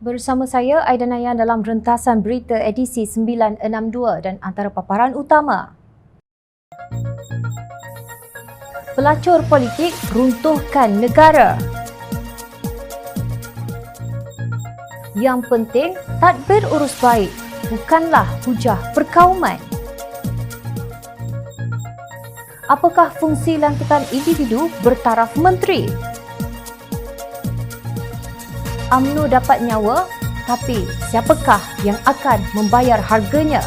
Bersama saya Aidan Ayan dalam rentasan berita edisi 962 dan antara paparan utama. Pelacur politik runtuhkan negara. Yang penting tadbir urus baik, bukanlah hujah perkauman. Apakah fungsi lantikan individu bertaraf menteri? UMNO dapat nyawa, tapi siapakah yang akan membayar harganya?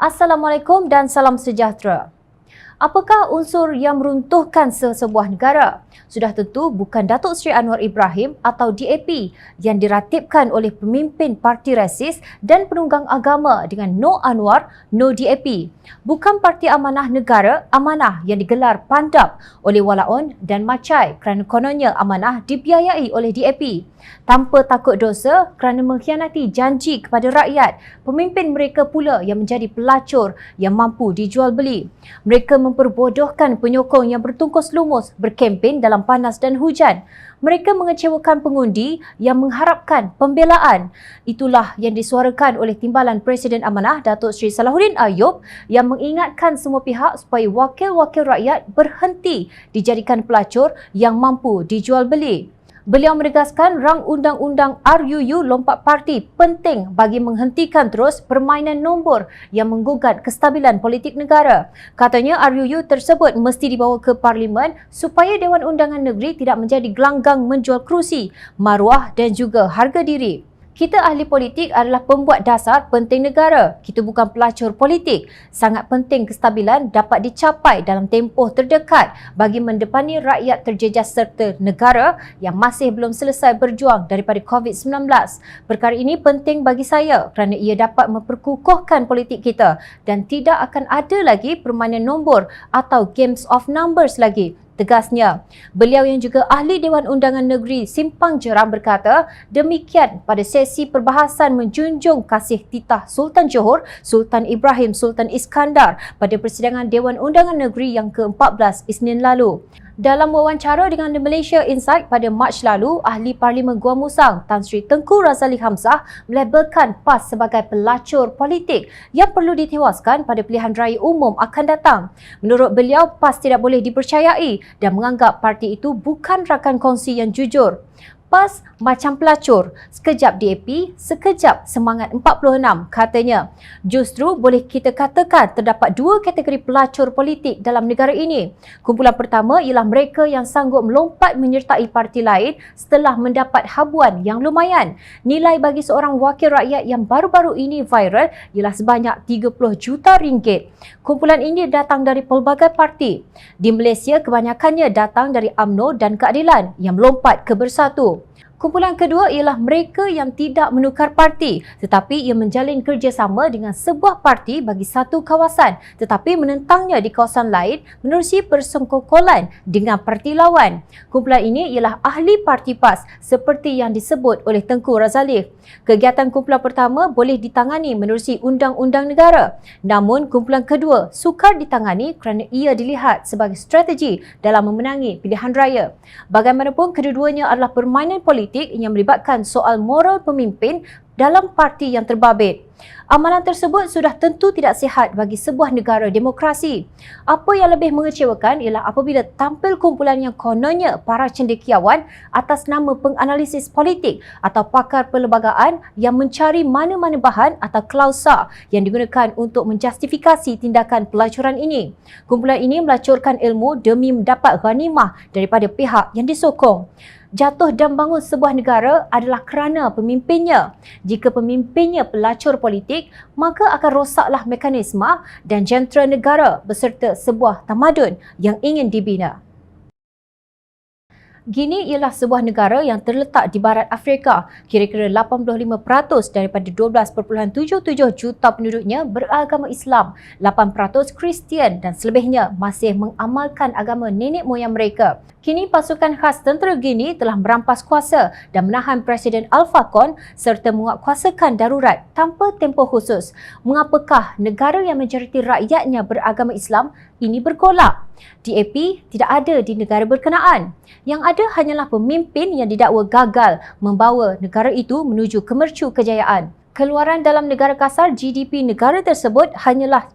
Assalamualaikum dan salam sejahtera. Apakah unsur yang meruntuhkan sesebuah negara? Sudah tentu bukan Datuk Seri Anwar Ibrahim atau DAP yang diratibkan oleh pemimpin parti rasis dan penunggang agama dengan No Anwar, No DAP. Bukan Parti Amanah Negara, Amanah yang digelar pandap oleh Walaun dan Macai kerana kononnya amanah dibiayai oleh DAP. Tanpa takut dosa kerana mengkhianati janji kepada rakyat, pemimpin mereka pula yang menjadi pelacur yang mampu dijual beli. Mereka memperbodohkan penyokong yang bertungkus lumus berkempen dalam panas dan hujan. Mereka mengecewakan pengundi yang mengharapkan pembelaan. Itulah yang disuarakan oleh Timbalan Presiden Amanah Datuk Seri Salahuddin Ayub yang mengingatkan semua pihak supaya wakil-wakil rakyat berhenti dijadikan pelacur yang mampu dijual beli. Beliau menegaskan rang undang-undang RUU lompat parti penting bagi menghentikan terus permainan nombor yang menggugat kestabilan politik negara. Katanya RUU tersebut mesti dibawa ke Parlimen supaya Dewan Undangan Negeri tidak menjadi gelanggang menjual kerusi, maruah dan juga harga diri. Kita ahli politik adalah pembuat dasar penting negara. Kita bukan pelacur politik. Sangat penting kestabilan dapat dicapai dalam tempoh terdekat bagi mendepani rakyat terjejas serta negara yang masih belum selesai berjuang daripada COVID-19. Perkara ini penting bagi saya kerana ia dapat memperkukuhkan politik kita dan tidak akan ada lagi permainan nombor atau games of numbers lagi. Tegasnya, beliau yang juga ahli Dewan Undangan Negeri Simpang Jeram berkata demikian pada sesi perbahasan menjunjung kasih titah Sultan Johor, Sultan Ibrahim Sultan Iskandar pada persidangan Dewan Undangan Negeri yang ke-14 Isnin lalu. Dalam wawancara dengan The Malaysia Insight pada Mac lalu, Ahli Parlimen Gua Musang Tan Sri Tengku Razali Hamzah melabelkan PAS sebagai pelacur politik yang perlu ditewaskan pada pilihan raya umum akan datang. Menurut beliau, PAS tidak boleh dipercayai dan menganggap parti itu bukan rakan kongsi yang jujur. PAS macam pelacur, sekejap DAP, sekejap Semangat 46, katanya. Justru boleh kita katakan terdapat dua kategori pelacur politik dalam negara ini. Kumpulan pertama ialah mereka yang sanggup melompat menyertai parti lain setelah mendapat habuan yang lumayan. Nilai bagi seorang wakil rakyat yang baru-baru ini viral ialah sebanyak 30 juta ringgit. Kumpulan ini datang dari pelbagai parti. Di Malaysia, kebanyakannya datang dari UMNO dan Keadilan yang melompat ke Bersatu. Kumpulan kedua ialah mereka yang tidak menukar parti tetapi ia menjalin kerjasama dengan sebuah parti bagi satu kawasan tetapi menentangnya di kawasan lain menerusi persengkokolan dengan parti lawan. Kumpulan ini ialah ahli parti PAS seperti yang disebut oleh Tengku Razali. Kegiatan kumpulan pertama boleh ditangani menerusi undang-undang negara. Namun kumpulan kedua sukar ditangani kerana ia dilihat sebagai strategi dalam memenangi pilihan raya. Bagaimanapun kedua-duanya adalah permainan politik yang melibatkan soal moral pemimpin dalam parti yang terbabit. Amalan tersebut sudah tentu tidak sihat bagi sebuah negara demokrasi. Apa yang lebih mengecewakan ialah apabila tampil kumpulan yang kononnya para cendekiawan atas nama penganalisis politik atau pakar perlembagaan yang mencari mana-mana bahan atau klausa yang digunakan untuk menjustifikasi tindakan pelacuran ini. Kumpulan ini melacurkan ilmu demi mendapat ghanimah daripada pihak yang disokong. Jatuh dan bangun sebuah negara adalah kerana pemimpinnya. Jika pemimpinnya pelacur politik, maka akan rosaklah mekanisme dan jentera negara beserta sebuah tamadun yang ingin dibina. Guinea ialah sebuah negara yang terletak di barat Afrika. Kira-kira 85% daripada 12.77 juta penduduknya beragama Islam, 8% Kristian dan selebihnya masih mengamalkan agama nenek moyang mereka. Kini pasukan khas tentera Guinea telah merampas kuasa dan menahan Presiden Alpha Conde serta menguatkuasakan darurat tanpa tempoh khusus. Mengapakah negara yang majoriti rakyatnya beragama Islam ini bergolak? DAP tidak ada di negara berkenaan. Yang ada hanyalah pemimpin yang didakwa gagal membawa negara itu menuju kemercu kejayaan. Keluaran dalam negara kasar GDP negara tersebut hanyalah